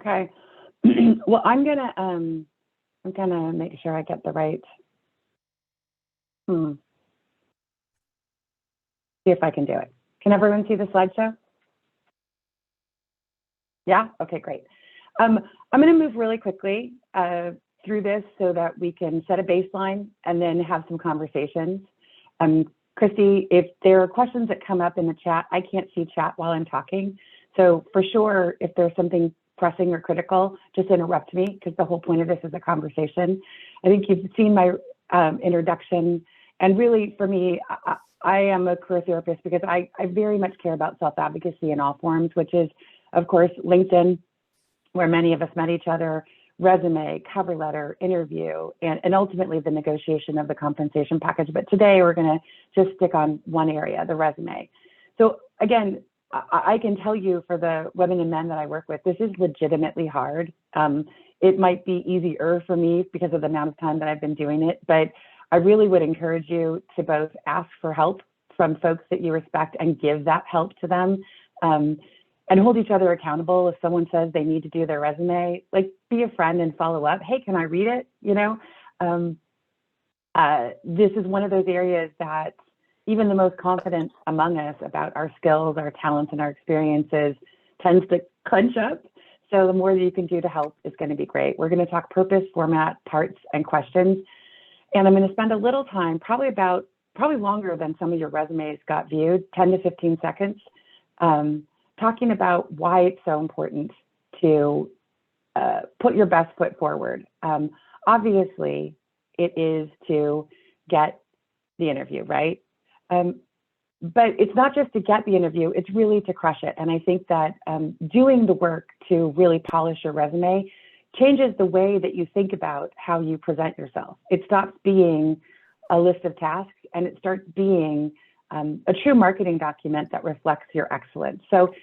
Okay. Well, I'm gonna make sure I get the right. See if I can do it. Can everyone see the slideshow? Yeah? Okay, great. I'm going to move really quickly through this so that we can set a baseline and then have some conversations. Christy, if there are questions that come up in the chat, I can't see chat while I'm talking. So for sure, if there's something pressing or critical, just interrupt me, because the whole point of this is a conversation. I think you've seen my introduction, and really for me, I am a career therapist because I very much care about self-advocacy in all forms, which is, of course, LinkedIn, where many of us met each other, resume, cover letter, interview, and ultimately the negotiation of the compensation package. But today we're going to just stick on one area, the resume. So again, I can tell you for the women and men that I work with, this is legitimately hard. It might be easier for me because of the amount of time that I've been doing it, but I really would encourage you to both ask for help from folks that you respect and give that help to them. And hold each other accountable. If someone says they need to do their resume, like, be a friend and follow up. Hey, can I read it? You know, this is one of those areas that even the most confident among us about our skills, our talents, and our experiences tends to clench up. So the more that you can do to help is going to be great. We're going to talk purpose, format, parts, and questions. And I'm going to spend a little time, probably longer than some of your resumes got viewed, 10 to 15 seconds, talking about why it's so important to put your best foot forward. Obviously, it is to get the interview, right? But it's not just to get the interview, it's really to crush it. And I think that doing the work to really polish your resume changes the way that you think about how you present yourself. It stops being a list of tasks and it starts being a true marketing document that reflects your excellence. So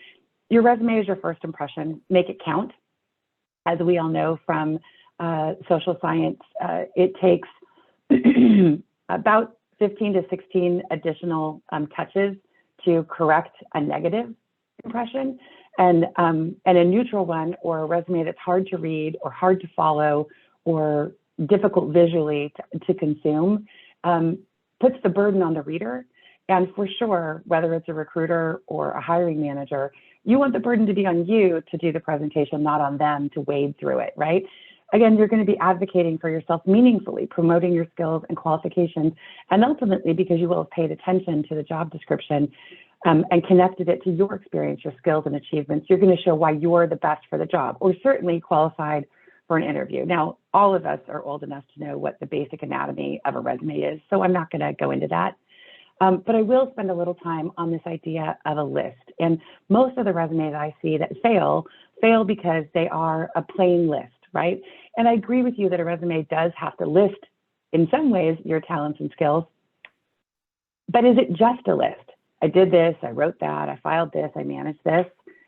your resume is your first impression. Make it count. As we all know from social science, it takes about 15 to 16 additional touches to correct a negative impression. And a neutral one, or a resume that's hard to read or hard to follow or difficult visually to consume, puts the burden on the reader. And for sure, whether it's a recruiter or a hiring manager, you want the burden to be on you to do the presentation, not on them to wade through it, right? Again, you're going to be advocating for yourself meaningfully, promoting your skills and qualifications, and ultimately, because you will have paid attention to the job description and connected it to your experience, your skills and achievements, you're going to show why you're the best for the job, or certainly qualified for an interview. Now, all of us are old enough to know what the basic anatomy of a resume is, so I'm not going to go into that. But I will spend a little time on this idea of a list. And most of the resumes I see that fail because they are a plain list, right? And I agree with you that a resume does have to list, in some ways, your talents and skills. But is it just a list? I did this, I wrote that, I filed this, I managed this,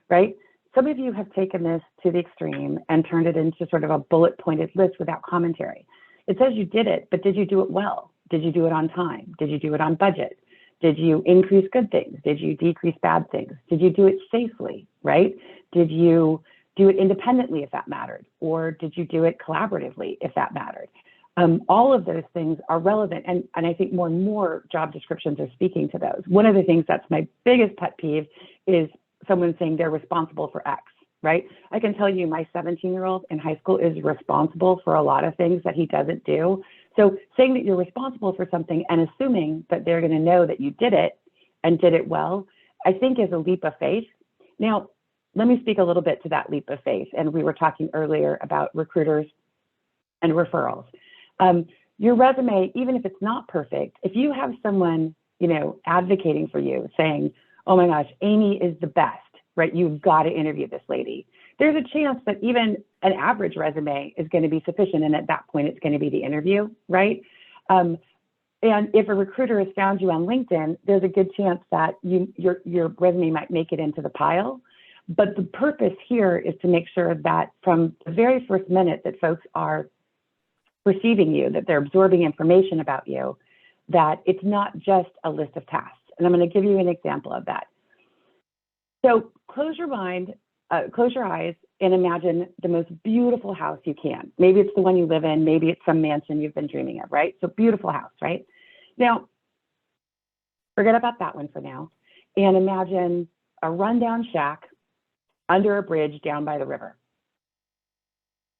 right? Some of you have taken this to the extreme and turned it into sort of a bullet-pointed list without commentary. It says you did it, but did you do it well? Did you do it on time? Did you do it on budget? Did you increase good things? Did you decrease bad things? Did you do it safely, right? Did you do it independently if that mattered? Or did you do it collaboratively if that mattered? All of those things are relevant. And I think more and more job descriptions are speaking to those. One of the things that's my biggest pet peeve is someone saying they're responsible for X, right? I can tell you my 17-year-old in high school is responsible for a lot of things that he doesn't do. So saying that you're responsible for something and assuming that they're going to know that you did it and did it well, I think is a leap of faith. Now, let me speak a little bit to that leap of faith. And we were talking earlier about recruiters and referrals. Your resume, even if it's not perfect, if you have someone, you know, advocating for you, saying, oh my gosh, Amy is the best, right? You've got to interview this lady. There's a chance that even an average resume is going to be sufficient. And at that point, it's going to be the interview, right? And if a recruiter has found you on LinkedIn, there's a good chance that your resume might make it into the pile. But the purpose here is to make sure that from the very first minute that folks are perceiving you, that they're absorbing information about you, that it's not just a list of tasks. And I'm going to give you an example of that. So close your mind close your eyes and imagine the most beautiful house you can. Maybe it's the one you live in, maybe it's some mansion you've been dreaming of, right? So beautiful house, right? Now, forget about that one for now, and imagine a rundown shack under a bridge down by the river.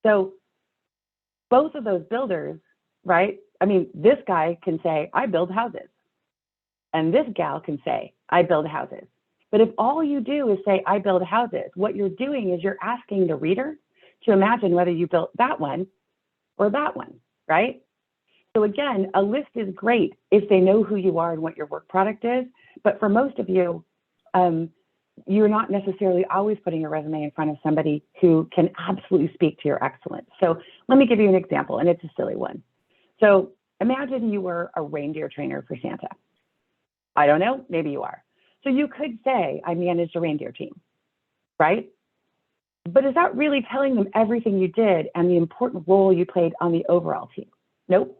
So both of those builders, right? I mean, this guy can say, I build houses. And this gal can say, I build houses. But if all you do is say, I build houses, what you're doing is you're asking the reader to imagine whether you built that one or that one, right? So again, a list is great if they know who you are and what your work product is. But for most of you, you're not necessarily always putting your resume in front of somebody who can absolutely speak to your excellence. So let me give you an example, and it's a silly one. So imagine you were a reindeer trainer for Santa. I don't know, maybe you are. So you could say, I managed a reindeer team, right? But is that really telling them everything you did and the important role you played on the overall team? Nope.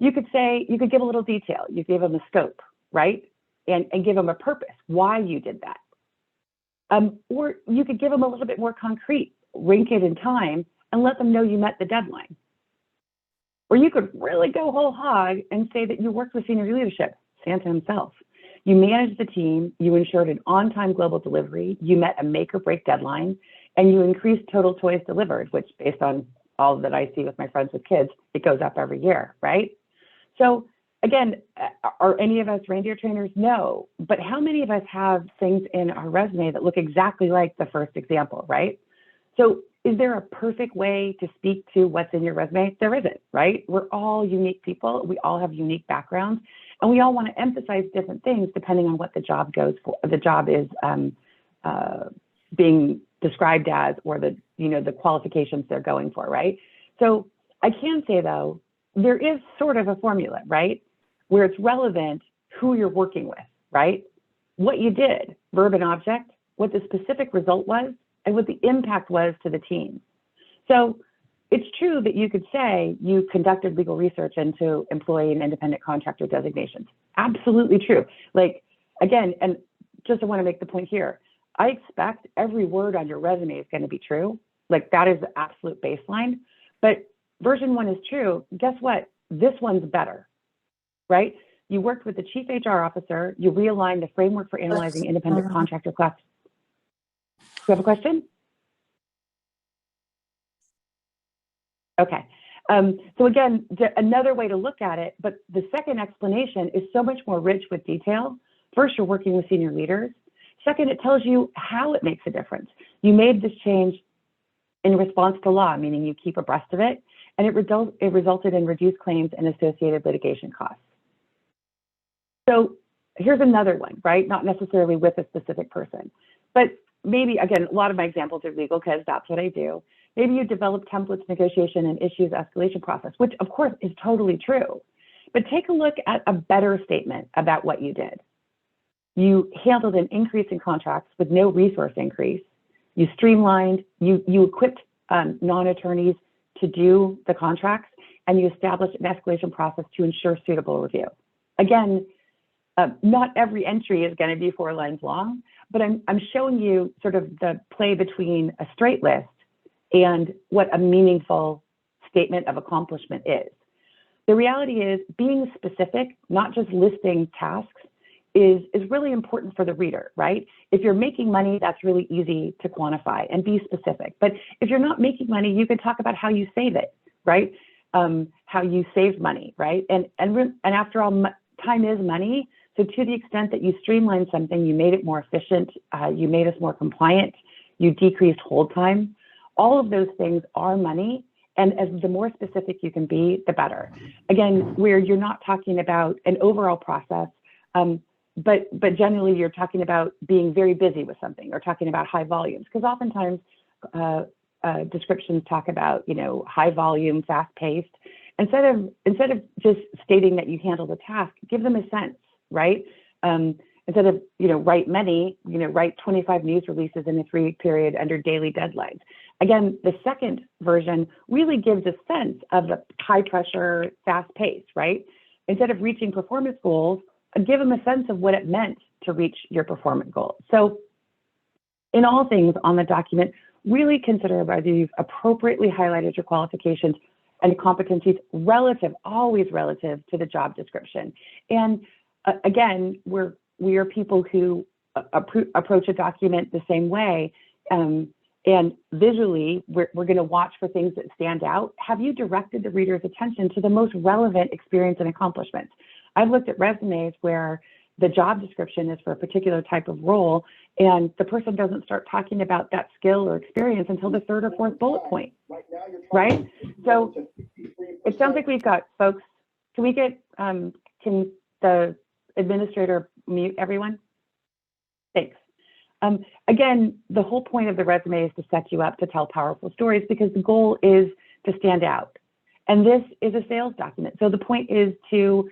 You could say, you could give a little detail. You give them a scope, right? And give them a purpose, why you did that. Or you could give them a little bit more concrete, rank it in time, and let them know you met the deadline. Or you could really go whole hog and say that you worked with senior leadership, Santa himself. You managed the team, you ensured an on-time global delivery, you met a make or break deadline, and you increased total toys delivered, which based on all that I see with my friends with kids, it goes up every year, right? So again, are any of us reindeer trainers? No, but how many of us have things in our resume that look exactly like the first example, right? So is there a perfect way to speak to what's in your resume? There isn't, right? We're all unique people. We all have unique backgrounds, and we all want to emphasize different things depending on what the job goes for. The job is being described as, or the qualifications they're going for, right? So I can say though, there is sort of a formula, right? Where it's relevant who you're working with, right? What you did, verb and object, what the specific result was, and what the impact was to the team. So it's true that you could say you conducted legal research into employee and independent contractor designations. Absolutely true. Like, again, and just I want to make the point here, I expect every word on your resume is going to be true. Like, that is the absolute baseline. But version 1 is true. Guess what? This one's better, right? You worked with the chief HR officer. You realigned the framework for analyzing independent contractor class. Do you have a question? Okay. So again, another way to look at it, but the second explanation is so much more rich with detail. First, you're working with senior leaders. Second, it tells you how it makes a difference. You made this change in response to law, meaning you keep abreast of it, and it resulted in reduced claims and associated litigation costs. So here's another one, right? Not necessarily with a specific person, but maybe, again, a lot of my examples are legal because that's what I do. Maybe you develop templates, negotiation, and issues escalation process, which of course is totally true. But take a look at a better statement about what you did. You handled an increase in contracts with no resource increase. You streamlined, you equipped non-attorneys to do the contracts, and you established an escalation process to ensure suitable review. Again, not every entry is going to be 4 lines long, but I'm showing you sort of the play between a straight list and what a meaningful statement of accomplishment is. The reality is being specific, not just listing tasks, is really important for the reader, right? If you're making money, that's really easy to quantify and be specific. But if you're not making money, you can talk about how you save it, right? How you saved money, right? And after all, time is money. So to the extent that you streamlined something, you made it more efficient, you made us more compliant, you decreased hold time, all of those things are money. And as the more specific you can be, the better. Again, where you're not talking about an overall process, but generally you're talking about being very busy with something or talking about high volumes, because oftentimes descriptions talk about, high volume, fast paced. Instead of just stating that you handle the task, give them a sense, right? Instead of, write many, write 25 news releases in a 3-week period under daily deadlines. Again, the second version really gives a sense of the high pressure, fast pace, right? Instead of reaching performance goals, give them a sense of what it meant to reach your performance goals. So in all things on the document, really consider whether you've appropriately highlighted your qualifications and competencies relative, always relative to the job description. And again, we are people who approach a document the same way. And visually, we're going to watch for things that stand out. Have you directed the reader's attention to the most relevant experience and accomplishments? I've looked at resumes where the job description is for a particular type of role, and the person doesn't start talking about that skill or experience until the third or fourth bullet point, right? So it sounds like we've got folks. Can we get, can the administrator mute everyone? Thanks. Again, the whole point of the resume is to set you up to tell powerful stories, because the goal is to stand out. And this is a sales document. So the point is to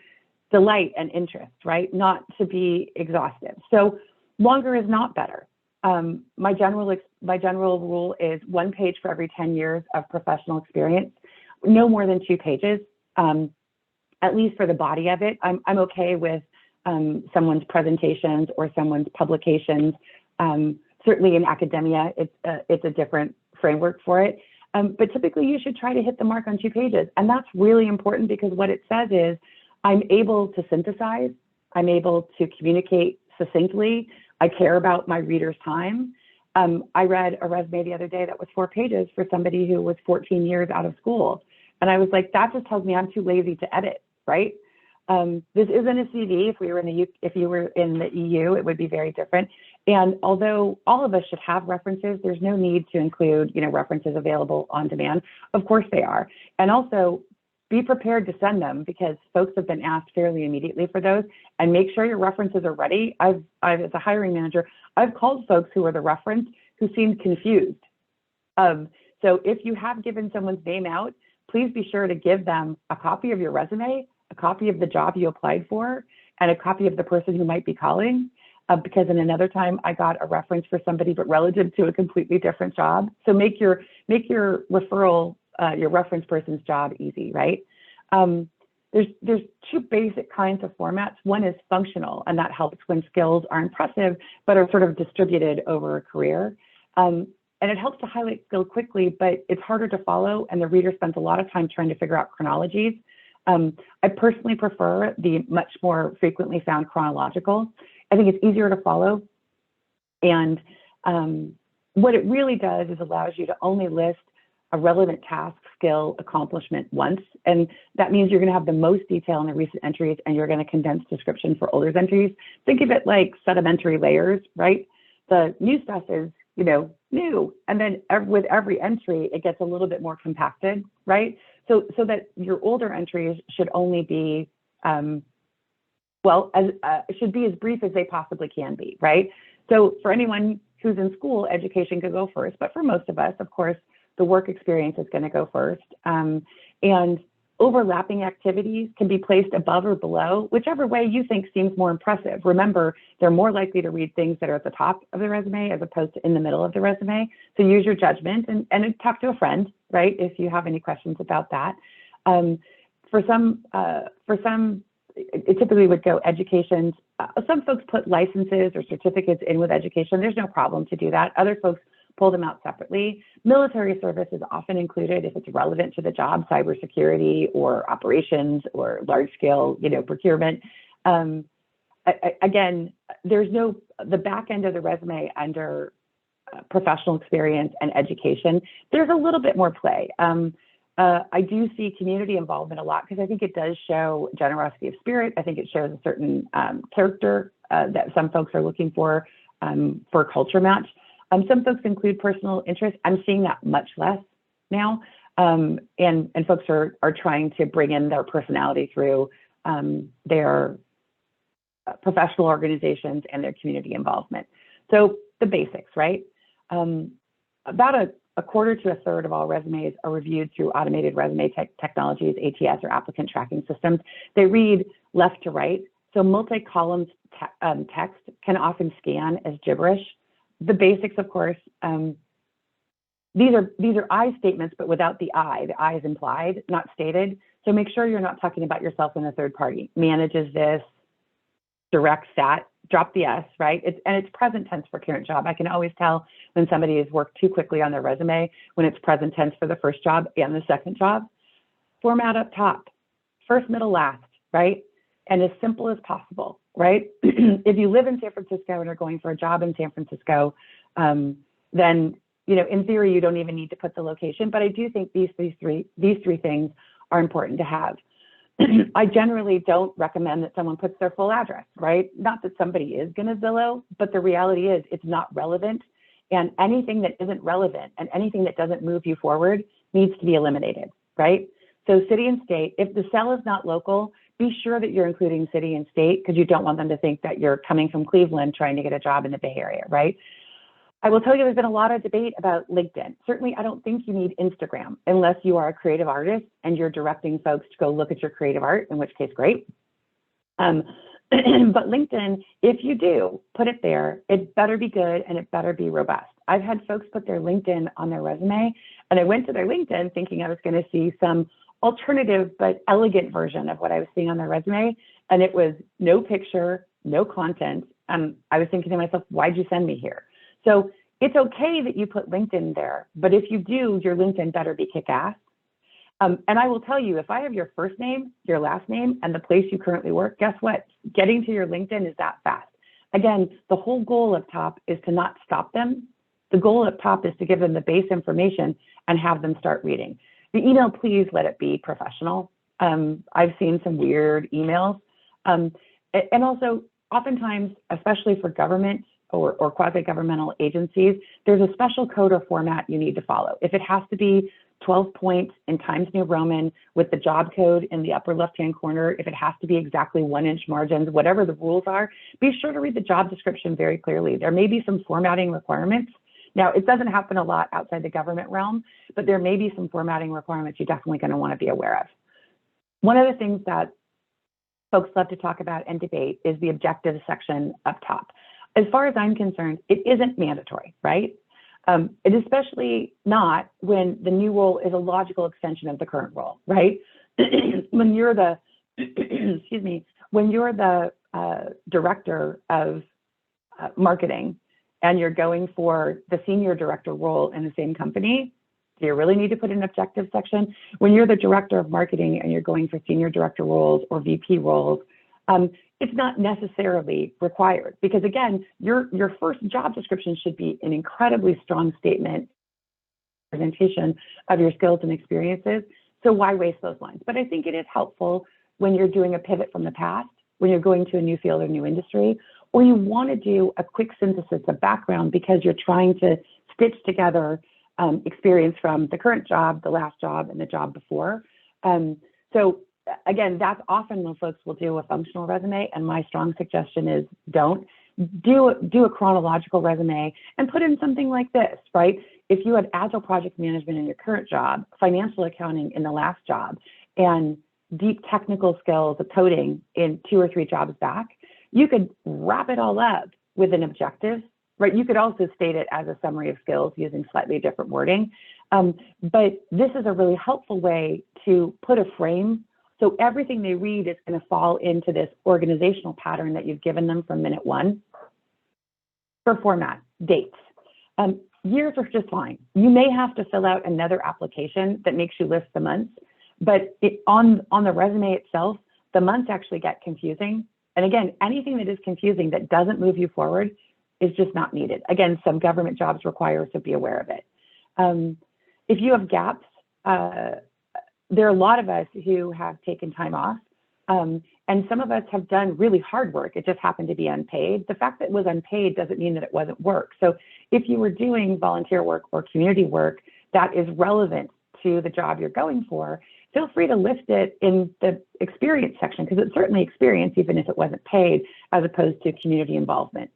delight and interest, right? Not to be exhaustive. So longer is not better. My general rule is 1 page for every 10 years of professional experience, no more than 2 pages, at least for the body of it. I'm okay with someone's presentations or someone's publications. Certainly in academia, it's a different framework for it. But typically you should try to hit the mark on 2 pages. And that's really important, because what it says is I'm able to synthesize, I'm able to communicate succinctly, I care about my reader's time. I read a resume the other day that was 4 pages for somebody who was 14 years out of school. And I was like, that just tells me I'm too lazy to edit, right? This isn't a CV. If you were in the EU, it would be very different. And although all of us should have references, there's no need to include, references available on demand. Of course they are. And also be prepared to send them, because folks have been asked fairly immediately for those, and make sure your references are ready. I've as a hiring manager, I've called folks who are the reference who seemed confused. So if you have given someone's name out, please be sure to give them a copy of your resume, a copy of the job you applied for, and a copy of the person who might be calling. Because in another time I got a reference for somebody, but relative to a completely different job. So make your referral, your reference person's job easy, right? There's 2 basic kinds of formats. One is functional, and that helps when skills are impressive, but are sort of distributed over a career. And it helps to highlight skill quickly, but it's harder to follow, and the reader spends a lot of time trying to figure out chronologies. I personally prefer the much more frequently found chronological. I think it's easier to follow. And what it really does is allows you to only list a relevant task, skill, accomplishment once. And that means you're going to have the most detail in the recent entries, and you're going to condense description for older entries. Think of it like sedimentary layers, right? The new stuff is, new. And then with every entry, it gets a little bit more compacted, right? So that your older entries should only be, should be as brief as they possibly can be, right? So for anyone who's in school, education could go first, but for most of us, of course, the work experience is going to go first. And overlapping activities can be placed above or below, whichever way you think seems more impressive. Remember, they're more likely to read things that are at the top of the resume as opposed to in the middle of the resume. So use your judgment and talk to a friend, right, if you have any questions about that. For some, it typically would go education. Some folks put licenses or certificates in with education. There's no problem to do that. Other folks pull them out separately. Military service is often included if it's relevant to the job, cybersecurity or operations or large scale, procurement. Again, there's the back end of the resume under professional experience and education, there's a little bit more play. I do see community involvement a lot, because I think it does show generosity of spirit. I think it shows a certain character that some folks are looking for a culture match. Some folks include personal interest. I'm seeing that much less now. And folks are trying to bring in their personality through their professional organizations and their community involvement. So the basics, right? About a quarter to a third of all resumes are reviewed through automated resume technologies, ATS, or applicant tracking systems. They read left to right. So multi-column text can often scan as gibberish. The basics, of course, these are I statements, but without the I. The I is implied, not stated. So make sure you're not talking about yourself in a third party. Manages this, directs that, drop the S, right? And it's present tense for current job. I can always tell when somebody has worked too quickly on their resume when it's present tense for the first job and the second job. Format up top, first, middle, last, right? And as simple as possible, right? If you live in San Francisco and are going for a job in San Francisco, then, you know, in theory, you don't even need to put the location. But I do think these three things are important to have. I generally don't recommend that someone puts their full address, right? Not that somebody is going to Zillow, but the reality is it's not relevant. And anything that isn't relevant and anything that doesn't move you forward needs to be eliminated, right? So city and state, if the cell is not local, be sure that you're including city and state because you don't want them to think that you're coming from Cleveland trying to get a job in the Bay Area, right? I will tell you there's been a lot of debate about LinkedIn. Certainly, I don't think you need Instagram unless you are a creative artist and you're directing folks to go look at your creative art, in which case, great. But LinkedIn, if you do put it there, it better be good and it better be robust. I've had folks put their LinkedIn on their resume, and I went to their LinkedIn thinking I was going to see some alternative but elegant version of what I was seeing on their resume, and it was no picture, no content. I was thinking to myself, why'd you send me here? So it's okay that you put LinkedIn there, but if you do, your LinkedIn better be kick-ass. And I will tell you, if I have your first name, your last name, and the place you currently work, guess what? Getting to your LinkedIn is that fast. Again, the whole goal up top is to not stop them. The goal up top is to give them the base information and have them start reading. The email, please let it be professional. I've seen some weird emails. And also, oftentimes, especially for government, or quasi-governmental agencies, there's a special code or format you need to follow. If it has to be 12 points in Times New Roman with the job code in the upper left-hand corner, if it has to be exactly 1-inch margins, whatever the rules are, be sure to read the job description very clearly. There may be some formatting requirements. Now, it doesn't happen a lot outside the government realm, but there may be some formatting requirements you're definitely going to want to be aware of. One of the things that folks love to talk about and debate is the objectives section up top. As far as I'm concerned, it isn't mandatory, right? It especially not when the new role is a logical extension of the current role, right? When you're the, excuse me, when you're the director of marketing and you're going for the senior director role in the same company, do you really need to put an objective section? When you're the director of marketing and you're going for senior director roles or VP roles, it's not necessarily required because again, your first job description should be an incredibly strong statement, presentation of your skills and experiences. So why waste those lines? But I think it is helpful when you're doing a pivot from the past, when you're going to a new field or new industry, or you want to do a quick synthesis of background because you're trying to stitch together experience from the current job, the last job, and the job before. So again, that's often when folks will do a functional resume, and my strong suggestion is don't. Do a chronological resume and put in something like this, right? If you had agile project management in your current job, financial accounting in the last job, and deep technical skills of coding in 2 or 3 jobs back, you could wrap it all up with an objective, right? You could also state it as a summary of skills using slightly different wording. But this is a really helpful way to put a frame. So everything they read is going to fall into this organizational pattern that you've given them from minute 1. For format, dates. Years are just fine. You may have to fill out another application that makes you list the months, but on the resume itself, the months actually get confusing. And again, anything that is confusing that doesn't move you forward is just not needed. Again, some government jobs require us to be aware of it. If you have gaps, there are a lot of us who have taken time off, and some of us have done really hard work. It just happened to be unpaid. The fact that it was unpaid doesn't mean that it wasn't work. So if you were doing volunteer work or community work that is relevant to the job you're going for, feel free to list it in the experience section, because it's certainly experience, even if it wasn't paid, as opposed to community involvement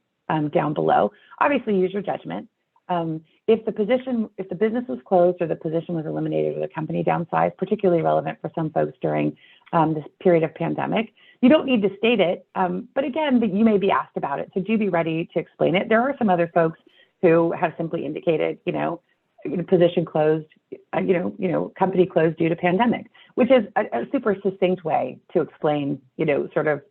down below. Obviously, use your judgment. If the business was closed or the position was eliminated or the company downsized, particularly relevant for some folks during this period of pandemic, you don't need to state it. But again, you may be asked about it, so do be ready to explain it. There are some other folks who have simply indicated, position closed, company closed due to pandemic, which is a super succinct way to explain, sort of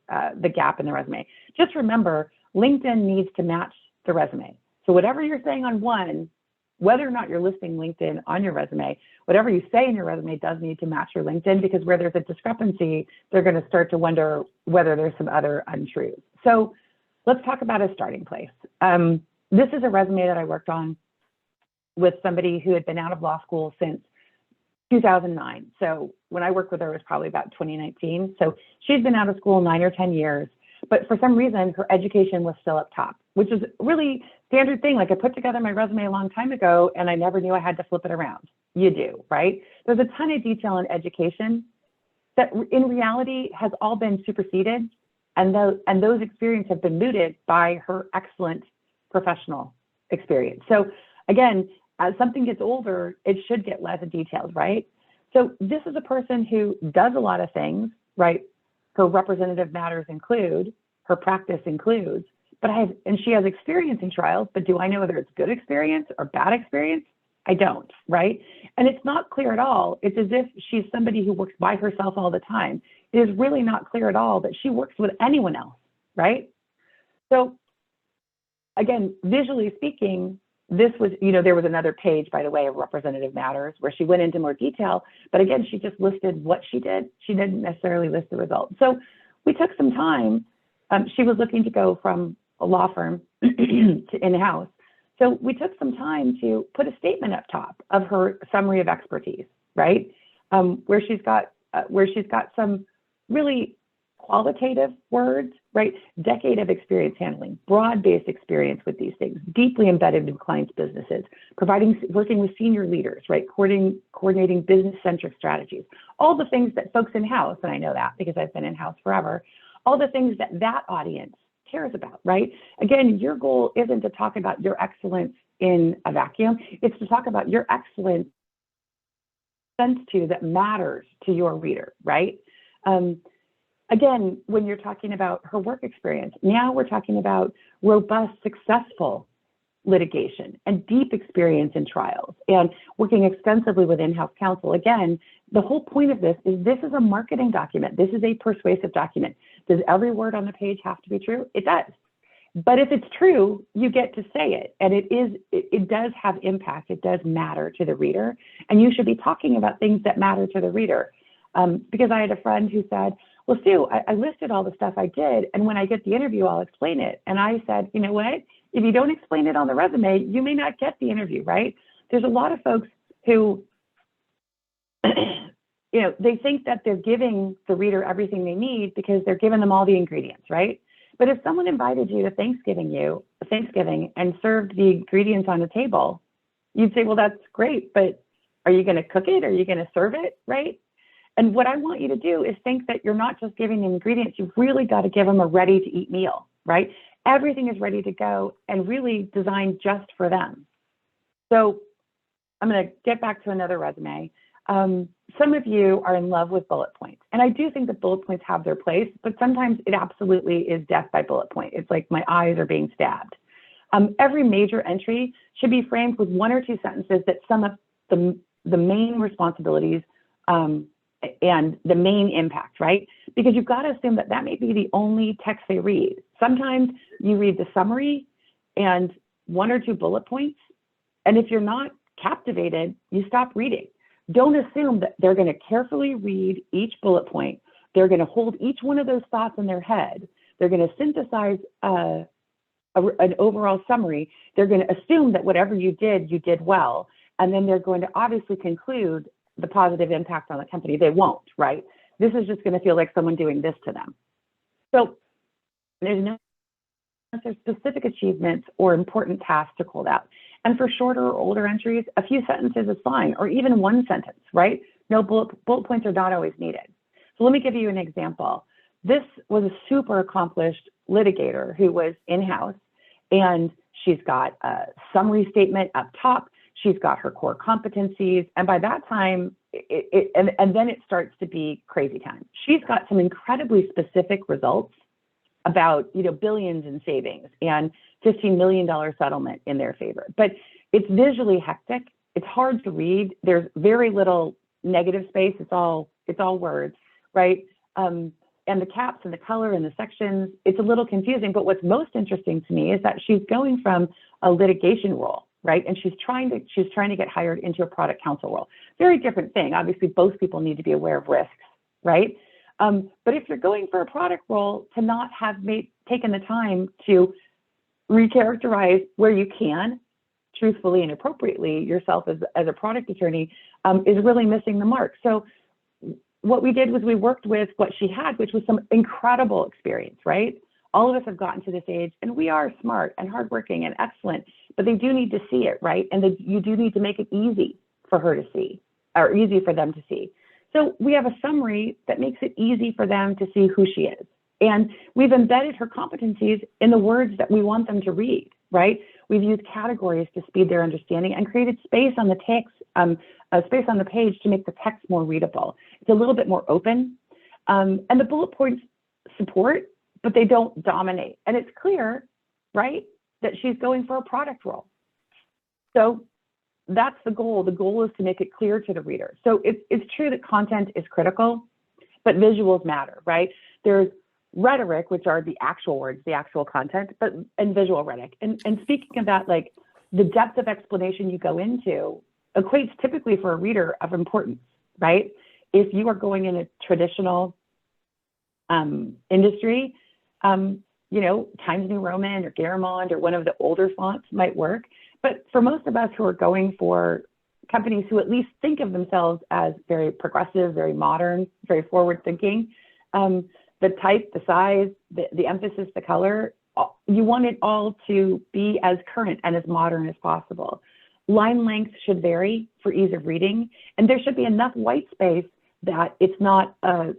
the gap in the resume. Just remember, LinkedIn needs to match the resume. So whatever you're saying on one, whether or not you're listing LinkedIn on your resume, whatever you say in your resume does need to match your LinkedIn, because where there's a discrepancy, they're going to start to wonder whether there's some other untruths. So let's talk about a starting place. This is a resume that I worked on with somebody who had been out of law school since 2009. So when I worked with her, it was probably about 2019. So she's been out of school 9 or 10 years, but for some reason, her education was still up top, which is really standard thing. Like, I put together my resume a long time ago and I never knew I had to flip it around. You do, right? There's a ton of detail in education that in reality has all been superseded, and those experiences have been mooted by her excellent professional experience. So again, as something gets older, it should get less detailed, right? So this is a person who does a lot of things, right? Her representative matters include, her practice includes, and she has experience in trials, but do I know whether it's good experience or bad experience? I don't, right? And it's not clear at all. It's as if she's somebody who works by herself all the time. It is really not clear at all that she works with anyone else, right? So again, visually speaking, this was, there was another page, by the way, of representative matters where she went into more detail, but again, she just listed what she did. She didn't necessarily list the results. So we took some time. She was looking to go from a law firm to in-house. So we took some time to put a statement up top of her summary of expertise, right? Where she's got some really qualitative words, right? Decade of experience handling, broad-based experience with these things, deeply embedded in clients' businesses, working with senior leaders, right? Coordinating business-centric strategies, all the things that folks in-house, and I know that because I've been in-house forever, all the things that audience cares about, right? Again, your goal isn't to talk about your excellence in a vacuum. It's to talk about your excellence that matters to your reader, right? Again, when you're talking about her work experience, now we're talking about robust, successful litigation and deep experience in trials and working extensively with in-house counsel. Again, the whole point of this is a marketing document. This is a persuasive document. Does every word on the page have to be true? It does. But if it's true, you get to say it. And it does have impact. It does matter to the reader. And you should be talking about things that matter to the reader. Because I had a friend who said, well, Sue, I listed all the stuff I did, and when I get the interview, I'll explain it. And I said, you know what? If you don't explain it on the resume, you may not get the interview, right? There's a lot of folks who, they think that they're giving the reader everything they need because they're giving them all the ingredients, right? But if someone invited you to Thanksgiving and served the ingredients on the table, you'd say, well, that's great, but are you going to cook it? Are you going to serve it, right? And what I want you to do is think that you're not just giving them ingredients, you've really got to give them a ready-to-eat meal, right? Everything is ready to go and really designed just for them. So I'm going to get back to another resume. Some of you are in love with bullet points, and I do think that bullet points have their place, but sometimes it absolutely is death by bullet point. It's like my eyes are being stabbed. Every major entry should be framed with 1 or 2 sentences that sum up the main responsibilities and the main impact, right? Because you've got to assume that may be the only text they read. Sometimes you read the summary and 1 or 2 bullet points, and if you're not captivated, you stop reading. Don't assume that they're going to carefully read each bullet point. They're going to hold each one of those thoughts in their head. They're going to synthesize an overall summary. They're going to assume that whatever you did well, and then they're going to obviously conclude the positive impact on the company. They won't, right? This is just going to feel like someone doing this to them. So there's no specific achievements or important tasks to call out. And for shorter or older entries, a few sentences is fine, or even 1 sentence, right? No bullet points are not always needed. So let me give you an example. This was a super accomplished litigator who was in-house, and she's got a summary statement up top. She's got her core competencies, and by that time, and then it starts to be crazy time. She's got some incredibly specific results about billions in savings and $15 million settlement in their favor. But it's visually hectic. It's hard to read. There's very little negative space. It's all words, right? and the caps and the color and the sections, it's a little confusing. But what's most interesting to me is that she's going from a litigation role, right? And she's trying to get hired into a product counsel role. Very different thing. Obviously, both people need to be aware of risks, right? But if you're going for a product role, to not have taken the time to recharacterize where you can, truthfully and appropriately, yourself as a product attorney, is really missing the mark. So what we did was we worked with what she had, which was some incredible experience, right? All of us have gotten to this age, and we are smart and hardworking and excellent, but they do need to see it, right? And you do need to make it easy for her to see, or easy for them to see. So we have a summary that makes it easy for them to see who she is. And we've embedded her competencies in the words that we want them to read, right? We've used categories to speed their understanding and created space on the text, space on the page to make the text more readable. It's a little bit more open. And the bullet points support, but they don't dominate. And it's clear, right, that she's going for a product role. So that's the goal. The goal is to make it clear to the reader. So it's true that content is critical, but visuals matter, right? There's rhetoric, which are the actual words, the actual content, and visual rhetoric. And speaking of that, like the depth of explanation you go into equates typically for a reader of importance, right? If you are going in a traditional industry, you know, Times New Roman or Garamond or one of the older fonts might work. But for most of us who are going for companies who at least think of themselves as very progressive, very modern, very forward thinking, the type, the size, the emphasis, the color, you want it all to be as current and as modern as possible. Line length should vary for ease of reading, and there should be enough white space that it's not a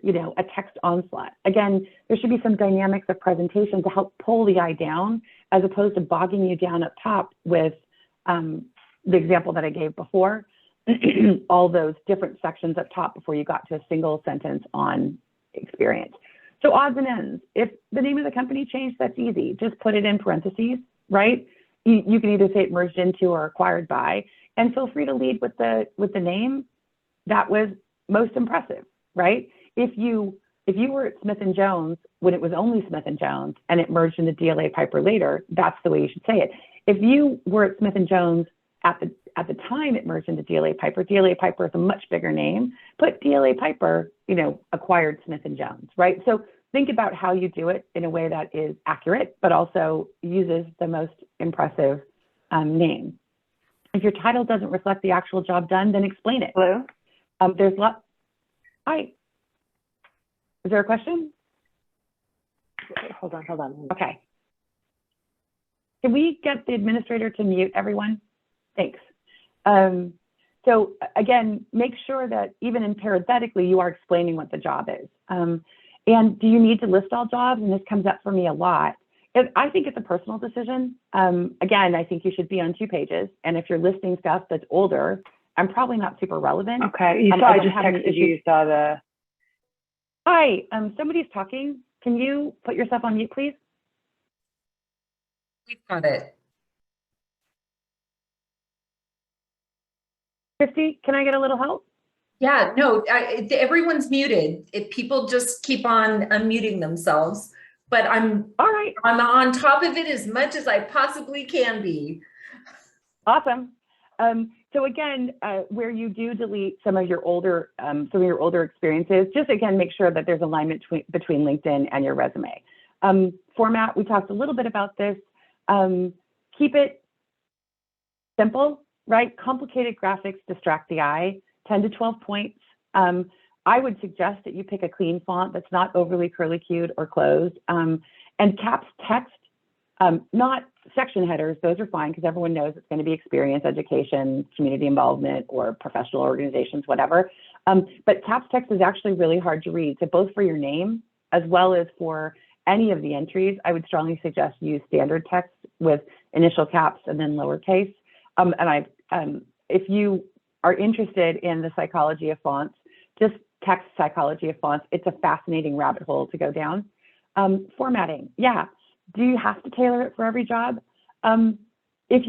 text onslaught. Again, there should be some dynamics of presentation to help pull the eye down, as opposed to bogging you down up top with the example that I gave before, all those different sections up top before you got to a single sentence on experience. So odds and ends, if the name of the company changed, that's easy. Just put it in parentheses, right? You can either say it merged into or acquired by, and feel free to lead with the name that was most impressive, right? If you were at Smith & Jones when it was only Smith & Jones and it merged into DLA Piper later, that's the way you should say it. If you were at Smith & Jones at the time it merged into DLA Piper is a much bigger name, but DLA Piper, acquired Smith & Jones, right? So think about how you do it in a way that is accurate, but also uses the most impressive name. If your title doesn't reflect the actual job done, then explain it. Hello? There's lots. Hi. Is there a question? Hold on. Okay. Can we get the administrator to mute everyone? Thanks. So again, make sure that even in parenthetically, you are explaining what the job is. And do you need to list all jobs? And this comes up for me a lot. I think it's a personal decision. Again, I think you should be on 2 pages. And if you're listing stuff that's older, I'm probably not super relevant. Okay, you saw I just texted you, you saw the... Hi, somebody's talking. Can you put yourself on mute, please? We've got it. Christy, can I get a little help? Yeah, no, everyone's muted. If people just keep on unmuting themselves, but I'm all right. I'm on top of it as much as I possibly can be. Awesome. So again, where you do delete some of your older experiences, just again, make sure that there's alignment between LinkedIn and your resume. Format, we talked a little bit about this. Keep it simple, right? Complicated graphics distract the eye, 10 to 12 points. I would suggest that you pick a clean font that's not overly curly-cued or closed. And caps text, not section headers, those are fine because everyone knows it's going to be experience, education, community involvement, or professional organizations, whatever. But caps text is actually really hard to read. So both for your name as well as for any of the entries, I would strongly suggest use standard text with initial caps and then lowercase. If you are interested in the psychology of fonts, just text psychology of fonts. It's a fascinating rabbit hole to go down. Formatting, yeah. Do you have to tailor it for every job? If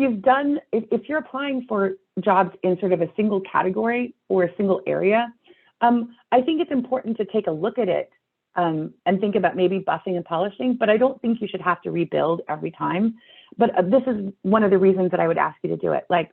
you're applying for jobs in sort of a single category or a single area, I think it's important to take a look at it and think about maybe buffing and polishing, but I don't think you should have to rebuild every time. But this is one of the reasons that I would ask you to do it. Like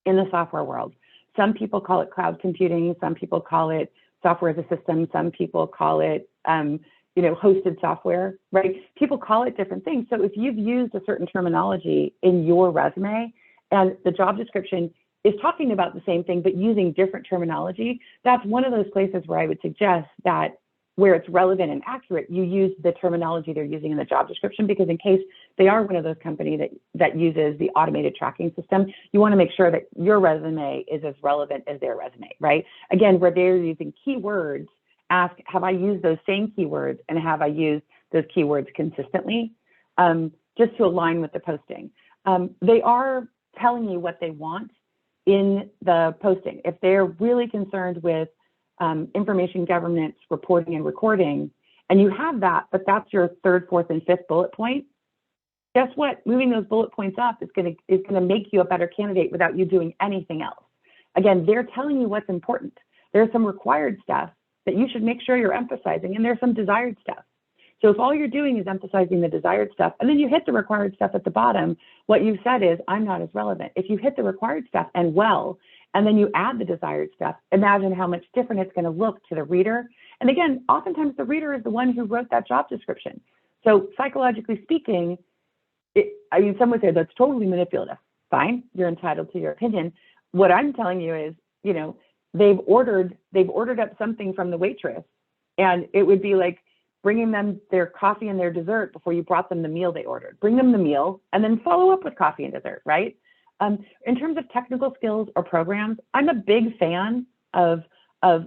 in the software world, some people call it cloud computing, some people call it software as a system, some people call it, hosted software, right? People call it different things. So if you've used a certain terminology in your resume and the job description is talking about the same thing, but using different terminology, that's one of those places where I would suggest that where it's relevant and accurate, you use the terminology they're using in the job description, because in case they are one of those companies that uses the automated tracking system, you want to make sure that your resume is as relevant as their resume, right? Again, where they're using keywords, ask, have I used those same keywords and have I used those keywords consistently, just to align with the posting. They are telling you what they want in the posting. If they're really concerned with information governance, reporting and recording, and you have that, but that's your third, fourth, and fifth bullet point, guess what? Moving those bullet points up is gonna make you a better candidate without you doing anything else. Again, they're telling you what's important. There's some required stuff that you should make sure you're emphasizing, and there's some desired stuff. So if all you're doing is emphasizing the desired stuff, and then you hit the required stuff at the bottom, what you've said is, I'm not as relevant. If you hit the required stuff and then you add the desired stuff, imagine how much different it's going to look to the reader. And again, oftentimes the reader is the one who wrote that job description. So psychologically speaking, some would say that's totally manipulative. Fine, you're entitled to your opinion. What I'm telling you is, they've ordered up something from the waitress, and it would be like bringing them their coffee and their dessert before you brought them the meal they ordered. Bring them the meal and then follow up with coffee and dessert, right? In terms of technical skills or programs, I'm a big fan of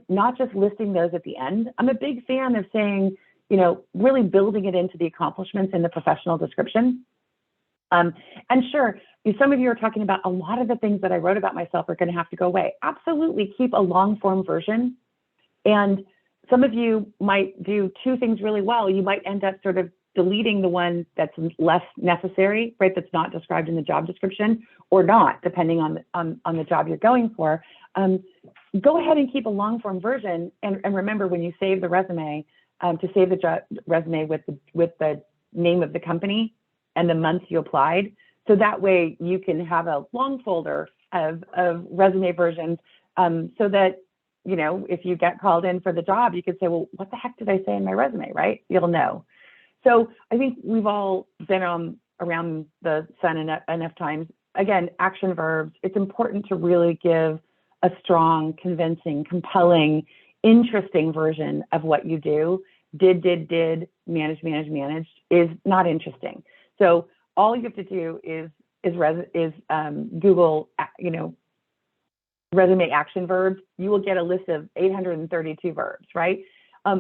not just listing those at the end. I'm a big fan of saying, really building it into the accomplishments in the professional description. And sure, some of you are talking about a lot of the things that I wrote about myself are going to have to go away. Absolutely, keep a long form version. And some of you might do two things really well. You might end up sort of deleting the one that's less necessary, right? That's not described in the job description, or not, depending on the job you're going for. Go ahead and keep a long form version, and remember when you save the resume, to save the resume with the name of the company and the month you applied. So that way you can have a long folder of resume versions, so that, if you get called in for the job, you could say, well, what the heck did I say in my resume, right? You'll know. So I think we've all been around the sun enough times. Again, action verbs, it's important to really give a strong, convincing, compelling, interesting version of what you do. Did, managed is not interesting. So all you have to do is Google, resume action verbs. You will get a list of 832 verbs, right?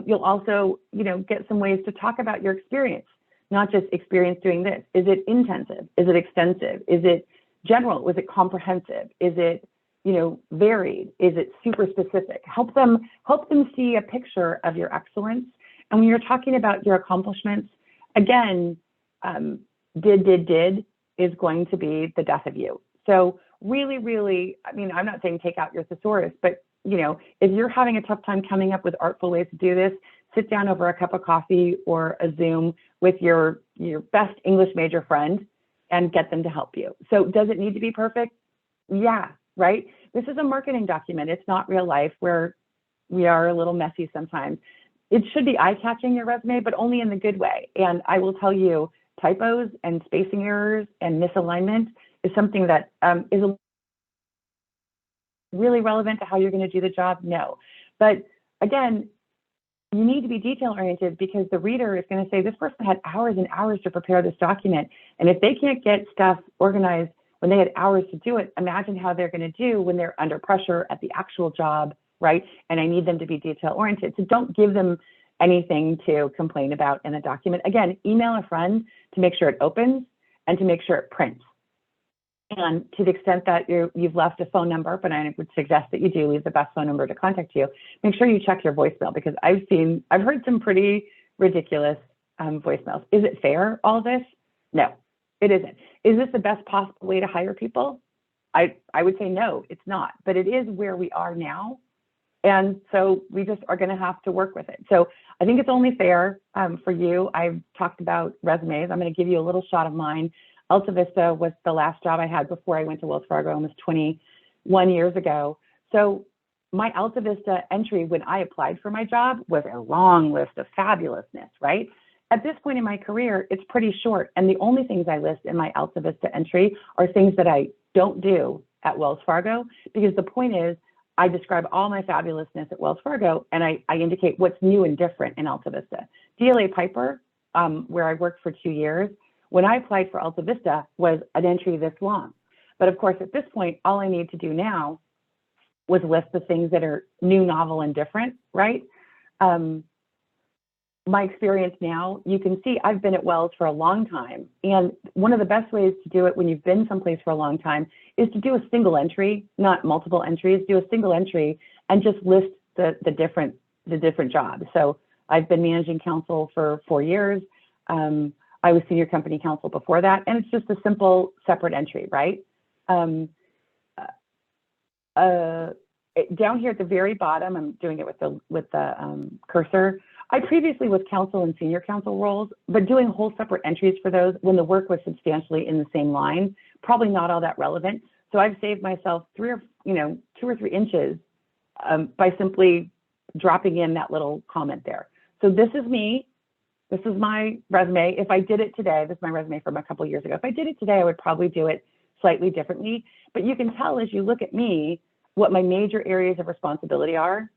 You'll also, get some ways to talk about your experience, not just experience doing this. Is it intensive? Is it extensive? Is it general? Was it comprehensive? Is it, varied? Is it super specific? Help them see a picture of your excellence. And when you're talking about your accomplishments, again, did is going to be the death of you. So really, I'm not saying take out your thesaurus, but if you're having a tough time coming up with artful ways to do this, sit down over a cup of coffee or a Zoom with your best English major friend and get them to help you. So does it need to be perfect? Yeah, right? This is a marketing document. It's not real life, where we are a little messy sometimes. It should be eye-catching, your resume, but only in the good way. And I will tell you, typos and spacing errors and misalignment is something that is really relevant to how you're going to do the job? No. But again, you need to be detail-oriented, because the reader is going to say, this person had hours and hours to prepare this document. And if they can't get stuff organized when they had hours to do it, imagine how they're going to do when they're under pressure at the actual job, right? And I need them to be detail-oriented. So don't give them anything to complain about in a document. Again, email a friend to make sure it opens and to make sure it prints. And to the extent that you've left a phone number, but I would suggest that you do leave the best phone number to contact you, make sure you check your voicemail, because I've heard some pretty ridiculous voicemails. Is it fair, all this? No, it isn't. Is this the best possible way to hire people? I would say no, it's not, but it is where we are now. And so we just are going to have to work with it. So I think it's only fair for you. I've talked about resumes. I'm going to give you a little shot of mine. Alta Vista was the last job I had before I went to Wells Fargo almost 21 years ago. So my Alta Vista entry when I applied for my job was a long list of fabulousness, right? At this point in my career, it's pretty short. And the only things I list in my Alta Vista entry are things that I don't do at Wells Fargo, because the point is I describe all my fabulousness at Wells Fargo, and I indicate what's new and different in Alta Vista. DLA Piper, where I worked for 2 years, when I applied for Alta Vista was an entry this long. But of course, at this point, all I need to do now was list the things that are new, novel, and different, right? My experience now, you can see I've been at Wells for a long time. And one of the best ways to do it when you've been someplace for a long time is to do a single entry, not multiple entries, do a single entry and just list the different jobs. So I've been managing counsel for 4 years. I was senior company counsel before that. And it's just a simple separate entry, right? Down here at the very bottom, I'm doing it with the cursor. I previously was counsel and senior counsel roles, but doing whole separate entries for those when the work was substantially in the same line, probably not all that relevant. So I've saved myself 2 or 3 inches by simply dropping in that little comment there. So this is me. This is my resume. If I did it today, this is my resume from a couple of years ago. If I did it today, I would probably do it slightly differently. But you can tell as you look at me what my major areas of responsibility are.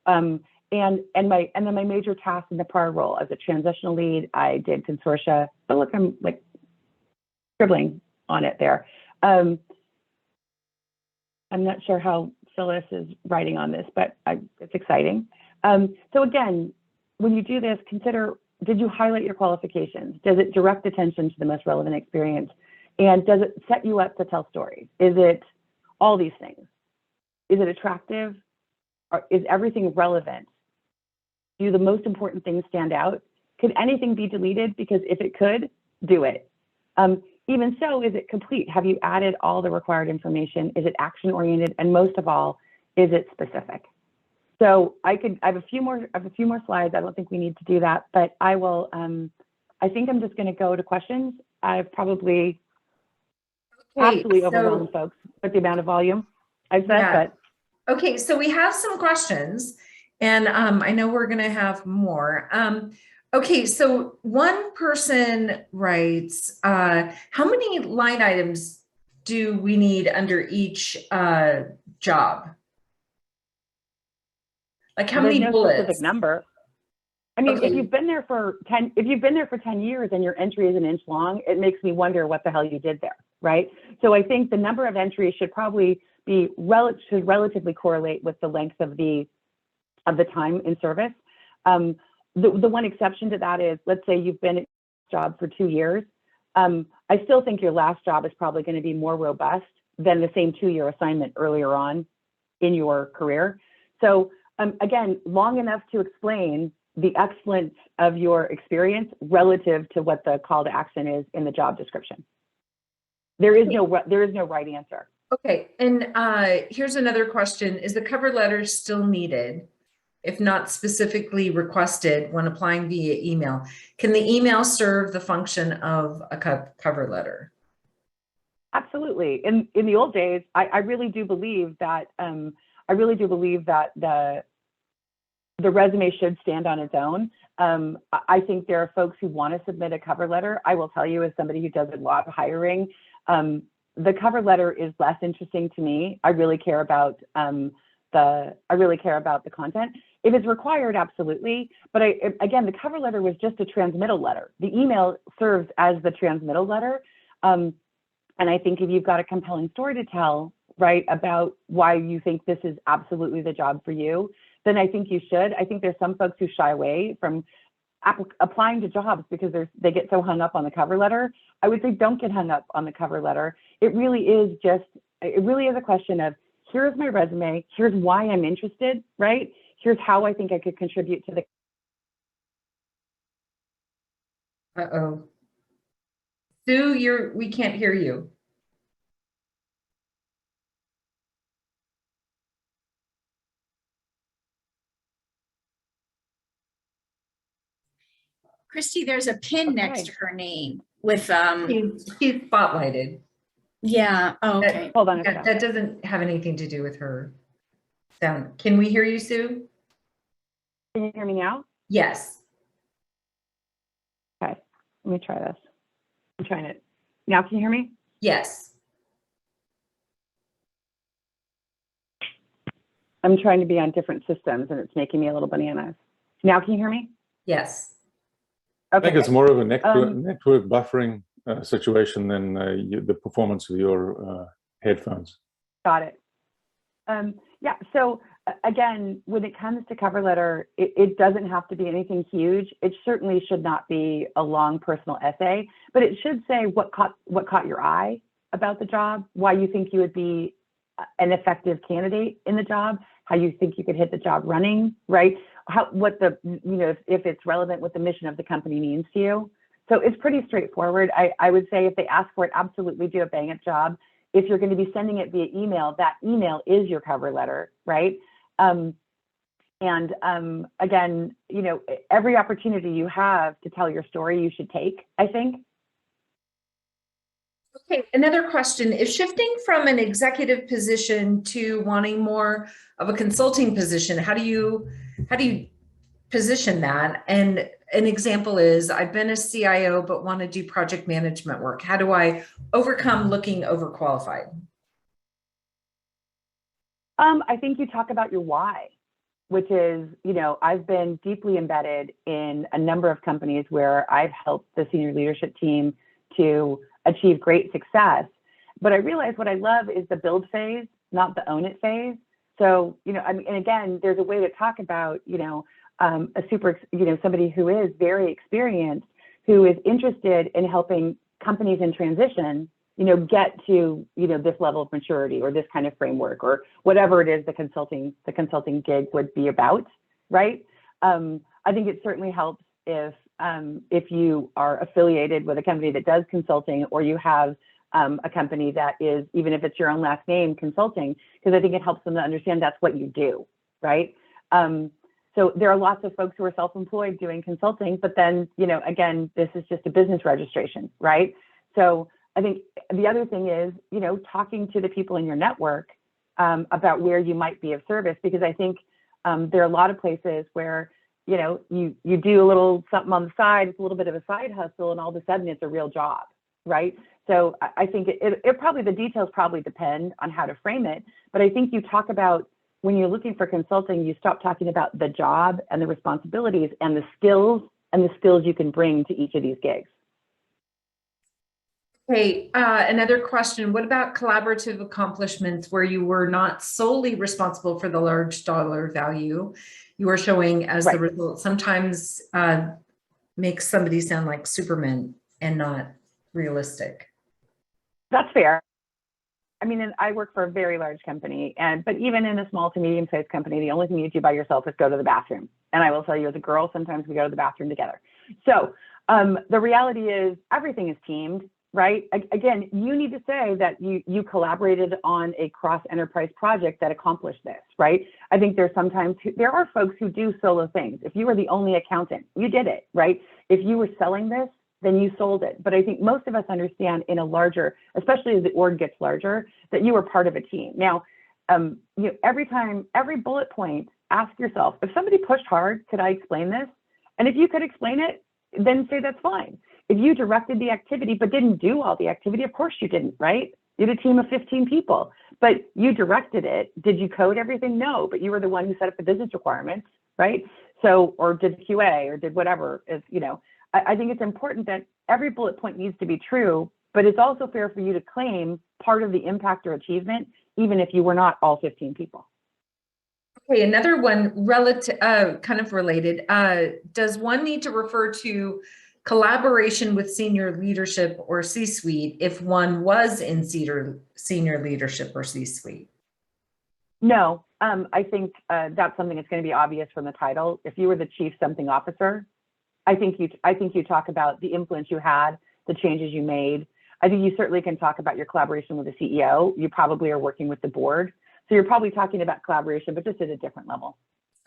And then my major tasks in the prior role as a transitional lead, I did consortia. But look, I'm like scribbling on it there. I'm not sure how Phyllis is writing on this, but it's exciting. So again, when you do this, consider, did you highlight your qualifications? Does it direct attention to the most relevant experience? And does it set you up to tell stories? Is it all these things? Is it attractive? Or is everything relevant? Do the most important things stand out? Could anything be deleted? Because if it could, do it. Even so, is it complete? Have you added all the required information? Is it action oriented? And most of all, is it specific? So I have a few more slides. I don't think we need to do that, but I will. I think I'm just going to go to questions. I've probably absolutely overwhelmed folks with the amount of volume I've said, but. Okay, so we have some questions, and I know we're going to have more. Okay, so one person writes, how many line items do we need under each job? Like how many bullets? Specific number. I mean, if you've been there for 10 years and your entry is an inch long, it makes me wonder what the hell you did there, right? So I think the number of entries should probably be relatively correlate with the length of the time in service. The one exception to that is, let's say you've been at a job for 2 years. I still think your last job is probably going to be more robust than the same 2-year assignment earlier on in your career. So again, long enough to explain the excellence of your experience relative to what the call to action is in the job description. There is no right answer. Okay, and here's another question. Is the cover letter still needed if not specifically requested when applying via email? Can the email serve the function of a cover letter? Absolutely. In the old days, I really do believe that the resume should stand on its own. I think there are folks who want to submit a cover letter. I will tell you, as somebody who does a lot of hiring, the cover letter is less interesting to me. I really care about the content. If it's required, absolutely. But again, the cover letter was just a transmittal letter. The email serves as the transmittal letter. And I think if you've got a compelling story to tell, right, about why you think this is absolutely the job for you, then I think you should. I think there's some folks who shy away from applying to jobs because they get so hung up on the cover letter. I would say don't get hung up on the cover letter. It really is a question of, here's my resume, here's why I'm interested, right? Here's how I think I could contribute to the. Uh-oh. Sue, we can't hear you. Christy, there's a pin next to her name with, She's spotlighted. yeah, oh, okay. Hold on a That, second. that doesn't have anything to do with her sound. Can we hear you, Sue? Can you hear me now? Yes. Okay, let me try this. I'm trying it. Now can you hear me? Yes. I'm trying to be on different systems and it's making me a little bananas. Now can you hear me? Yes. Okay. I think it's more of a network, Um, network buffering situation than the performance of your headphones. Got it. Yeah, so again, when it comes to cover letter, it doesn't have to be anything huge. It certainly should not be a long personal essay, but it should say what caught your eye about the job, why you think you would be an effective candidate in the job, how you think you could hit the job running, right? What the, if it's relevant, what the mission of the company means to you. So it's pretty straightforward. I would say if they ask for it, absolutely do a bang-up job. If you're going to be sending it via email, that email is your cover letter, right? Again, every opportunity you have to tell your story, you should take, I think. Okay, another question. If shifting from an executive position to wanting more of a consulting position, how do you position that? And an example is, I've been a CIO, but want to do project management work. How do I overcome looking overqualified? I think you talk about your why, which is, I've been deeply embedded in a number of companies where I've helped the senior leadership team to achieve great success. But I realize what I love is the build phase, not the own it phase. So, and again, there's a way to talk about, somebody who is very experienced, who is interested in helping companies in transition, get to, this level of maturity or this kind of framework or whatever it is the consulting gig would be about, right? I think it certainly helps if you are affiliated with a company that does consulting, or you have a company that is, even if it's your own last name, consulting, because I think it helps them to understand that's what you do, right? So there are lots of folks who are self-employed doing consulting, but then, again, this is just a business registration, right? So I think the other thing is, talking to the people in your network about where you might be of service, because I think there are a lot of places where, you do a little something on the side, it's a little bit of a side hustle, and all of a sudden it's a real job, right? So I think it probably, the details probably depend on how to frame it, but I think you talk about, when you're looking for consulting, you stop talking about the job and the responsibilities and the skills you can bring to each of these gigs. Okay, another question. What about collaborative accomplishments where you were not solely responsible for the large dollar value you are showing as the result? Sometimes makes somebody sound like Superman and not realistic. That's fair. I mean, I work for a very large company, but even in a small to medium-sized company, the only thing you do by yourself is go to the bathroom. And I will tell you, as a girl, sometimes we go to the bathroom together. So the reality is everything is teamed, right? Again, you need to say that you collaborated on a cross-enterprise project that accomplished this, right? I think there are folks who do solo things. If you were the only accountant, you did it, right? If you were selling this, then you sold it. But I think most of us understand in a larger, especially as the org gets larger, that you are part of a team. Now, every bullet point, ask yourself, if somebody pushed hard, could I explain this? And if you could explain it, then say that's fine. If you directed the activity but didn't do all the activity, of course you didn't, right? You had a team of 15 people, but you directed it. Did you code everything? No, but you were the one who set up the business requirements, right? So, or did QA or did whatever, I think it's important that every bullet point needs to be true, but it's also fair for you to claim part of the impact or achievement, even if you were not all 15 people. Okay, another one relative, kind of related. Does one need to refer to collaboration with senior leadership or C-suite if one was in senior leadership or C-suite? No, I think that's something that's going to be obvious from the title. If you were the chief something officer, I think you talk about the influence you had, the changes you made. I think you certainly can talk about your collaboration with the CEO. You probably are working with the board. So you're probably talking about collaboration, but just at a different level.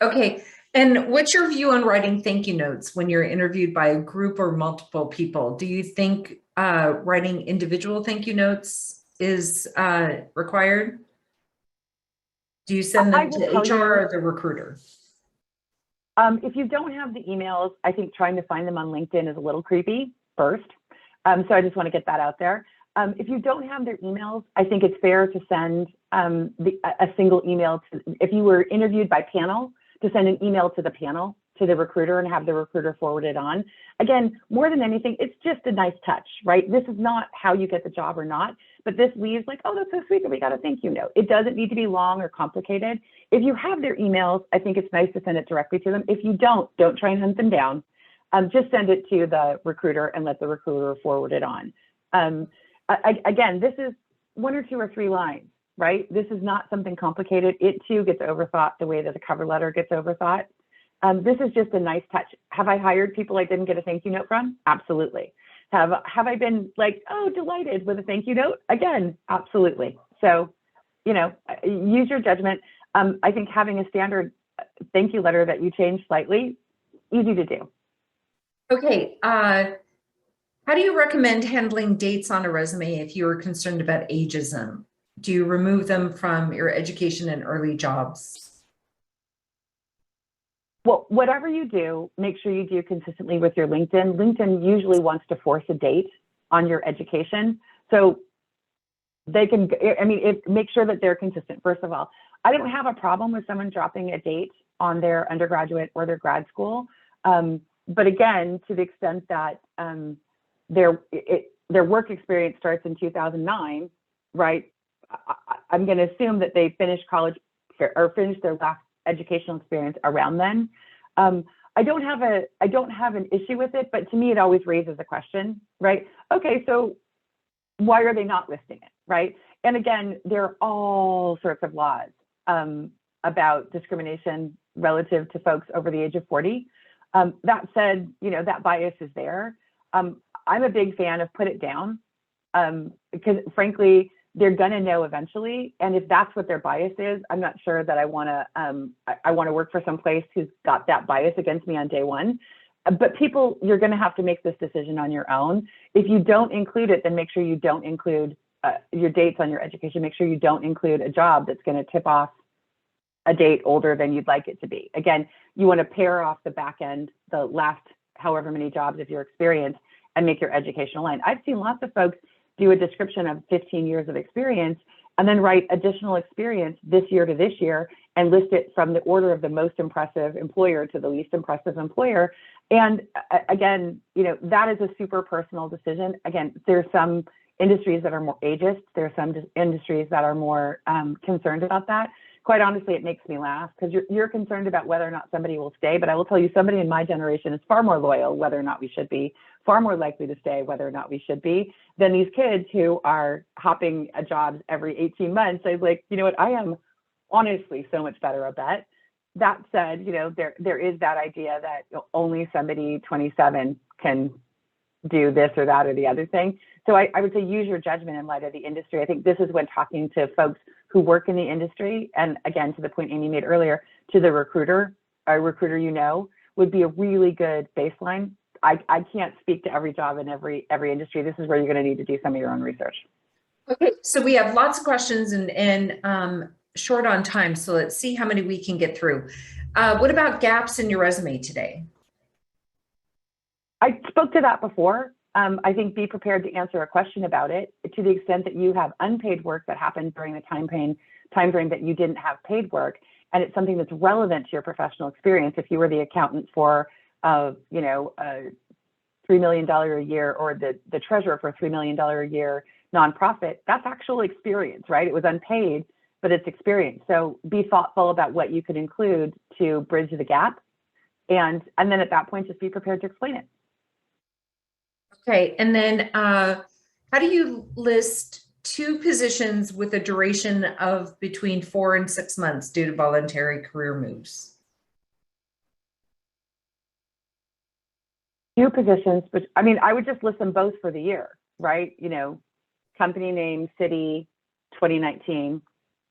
Okay. And what's your view on writing thank you notes when you're interviewed by a group or multiple people? Do you think writing individual thank you notes is required? Do you send them to HR or the recruiter? If you don't have the emails, I think trying to find them on LinkedIn is a little creepy first. So I just want to get that out there. If you don't have their emails, I think it's fair to send a single email to, if you were interviewed by panel, to send an email to the panel, to the recruiter, and have the recruiter forward it on. Again, more than anything, it's just a nice touch, right? This is not how you get the job or not, but this leaves like, oh, that's so sweet that we got a thank you note. It doesn't need to be long or complicated. If you have their emails, I think it's nice to send it directly to them. If you don't try and hunt them down. Just send it to the recruiter and let the recruiter forward it on. Again, this is 1 or 2 or 3 lines, right? This is not something complicated. It too gets overthought the way that a cover letter gets overthought. This is just a nice touch. Have I hired people I didn't get a thank you note from? Absolutely. Have I been like, oh, delighted with a thank you note? Again, absolutely. So, you know, use your judgment. I think having a standard thank you letter that you change slightly, easy to do. Okay. How do you recommend handling dates on a resume if you are concerned about ageism? Do you remove them from your education and early jobs? Well, whatever you do, make sure you do consistently with your LinkedIn. LinkedIn usually wants to force a date on your education. So they can, I mean, make sure that they're consistent, first of all. I don't have a problem with someone dropping a date on their undergraduate or their grad school. But again, to the extent that their work experience starts in 2009, right? I'm going to assume that they finished college or finished their last educational experience around then. I don't have an issue with it, but to me, it always raises a question, right? Okay, so why are they not listing it, right? And again, there are all sorts of laws about discrimination relative to folks over the age of 40. That said, you know, that bias is there. I'm a big fan of put it down because frankly, they're gonna know eventually. And if that's what their bias is, I'm not sure that I wanna work for some place who's got that bias against me on day one. But people, you're gonna have to make this decision on your own. If you don't include it, then make sure you don't include your dates on your education. Make sure you don't include a job that's gonna tip off a date older than you'd like it to be. Again, you wanna pair off the back end, the last however many jobs of your experience, and make your educational line. I've seen lots of folks do a description of 15 years of experience and then write additional experience this year to this year and list it from the order of the most impressive employer to the least impressive employer. And again, you know, that is a super personal decision. Again, there's some industries that are more ageist. There are some industries that are more concerned about that. Quite honestly, it makes me laugh because you're concerned about whether or not somebody will stay, but I will tell you somebody in my generation is far more loyal, whether or not we should be, far more likely to stay, whether or not we should be, than these kids who are hopping jobs every 18 months. I was like, you know what, I am honestly so much better at that. That said, you know, there is that idea that only somebody 27 can do this or that or the other thing. So I would say use your judgment in light of the industry. I think this is when talking to folks who work in the industry, and again, to the point Amy made earlier, to the recruiter, a recruiter you know, would be a really good baseline. I can't speak to every job in every industry. This is where you're going to need to do some of your own research. Okay, so we have lots of questions and short on time. So let's see how many we can get through. What about gaps in your resume today? I spoke to that before. I think be prepared to answer a question about it to the extent that you have unpaid work that happened during the time frame that you didn't have paid work, and it's something that's relevant to your professional experience. If you were the accountant for, you know, $3 million a year, or the treasurer for a $3 million a year nonprofit, that's actual experience, right? It was unpaid, but it's experience. So be thoughtful about what you could include to bridge the gap, and then at that point, just be prepared to explain it. Okay, and then how do you list 2 positions with a duration of between 4 and 6 months due to voluntary career moves? 2 positions, but I mean, I would just list them both for the year, right? You know, company name, city, 2019,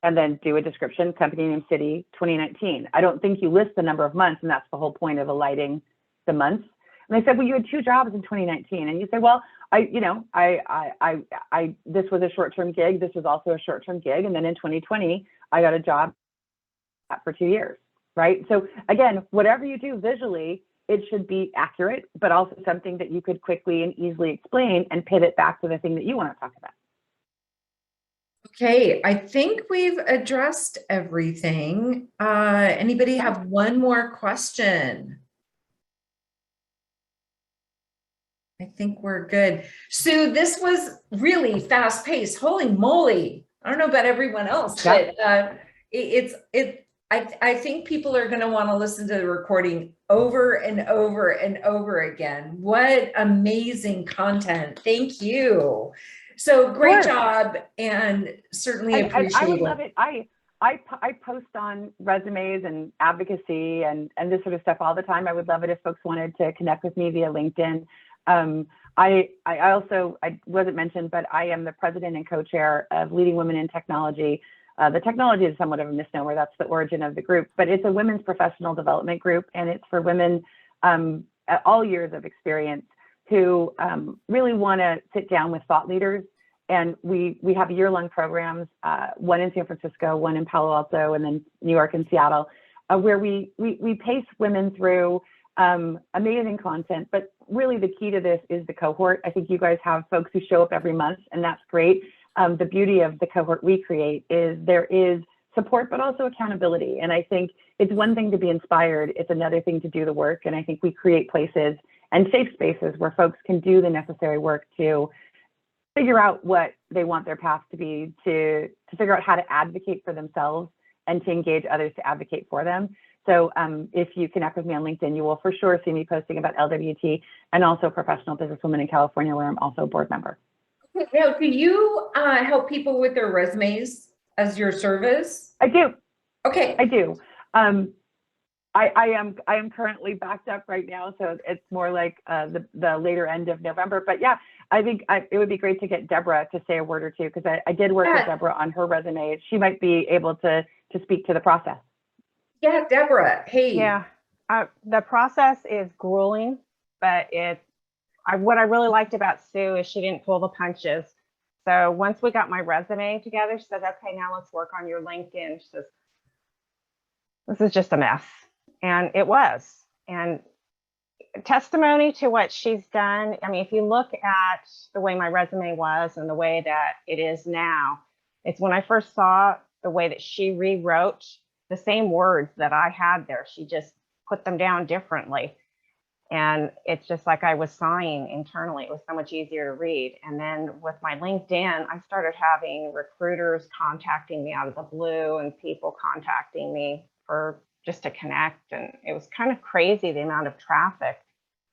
and then do a description, company name, city, 2019. I don't think you list the number of months, and that's the whole point of alighting the months. And they said, well, you had 2 jobs in 2019. And you say, well, this was a short-term gig. This was also a short-term gig. And then in 2020, I got a job for 2 years, right? So again, whatever you do visually, it should be accurate, but also something that you could quickly and easily explain and pivot back to the thing that you want to talk about. Okay, I think we've addressed everything. Anybody have one more question? I think we're good. Sue, this was really fast paced. Holy moly. I don't know about everyone else, but I think people are going to want to listen to the recording over and over and over again. What amazing content. Thank you. So great job, and certainly appreciate it. I would love it. I post on resumes and advocacy and this sort of stuff all the time. I would love it if folks wanted to connect with me via LinkedIn. I wasn't mentioned, but I am the president and co-chair of Leading Women in Technology. The technology is somewhat of a misnomer. That's the origin of the group, but it's a women's professional development group, and it's for women at all years of experience who really want to sit down with thought leaders. And we have year-long programs, one in San Francisco, one in Palo Alto, and then New York and Seattle, where we pace women through amazing content. But really the key to this is the cohort. I think you guys have folks who show up every month, and that's great. The beauty of the cohort we create is there is support, but also accountability. And I think it's one thing to be inspired. It's another thing to do the work. And I think we create places and safe spaces where folks can do the necessary work to figure out what they want their path to be, to figure out how to advocate for themselves and to engage others to advocate for them. So if you connect with me on LinkedIn, you will for sure see me posting about LWT and also Professional Businesswoman in California, where I'm also a board member. Now, do you help people with their resumes as your service? I do. Okay. I do. I am currently backed up right now, so it's more like the later end of November. But yeah, I think it would be great to get Deborah to say a word or two, because I did work with Deborah on her resume. She might be able to speak to the process. Yeah, Deborah. Hey. Yeah, the process is grueling, but what I really liked about Sue is she didn't pull the punches. So once we got my resume together, she said, okay, now let's work on your LinkedIn. She says, this is just a mess. And it was. And testimony to what she's done. I mean, if you look at the way my resume was and the way that it is now, it's when I first saw the way that she rewrote the same words that I had there. She just put them down differently. And it's just like I was sighing internally. It was so much easier to read. And then with my LinkedIn, I started having recruiters contacting me out of the blue and people contacting me for just to connect. And it was kind of crazy, the amount of traffic,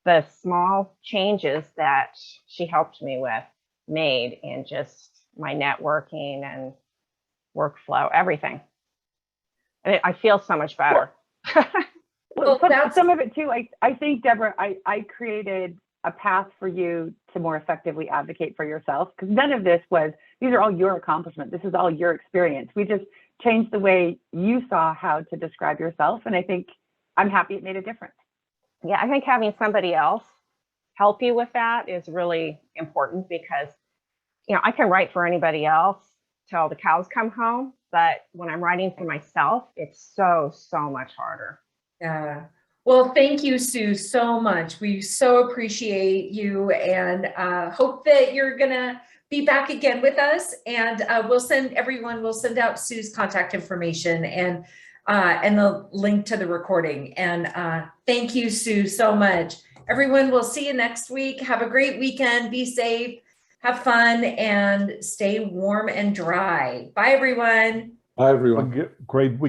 the small changes that she helped me with made in just my networking and workflow, everything. And I feel so much better. Well, some of it too, I think, Deborah, I created a path for you to more effectively advocate for yourself, because none of this these are all your accomplishments. This is all your experience. We just changed the way you saw how to describe yourself. And I think I'm happy it made a difference. Yeah, I think having somebody else help you with that is really important, because, I can write for anybody else till the cows come home. But when I'm writing for myself, it's so much harder. Yeah. Well, thank you, Sue, so much. We so appreciate you, and hope that you're going to be back again with us. And we'll send out Sue's contact information and the link to the recording. And thank you, Sue, so much. Everyone, we'll see you next week. Have a great weekend. Be safe, have fun, and stay warm and dry. Bye, everyone. Bye, everyone. Great week.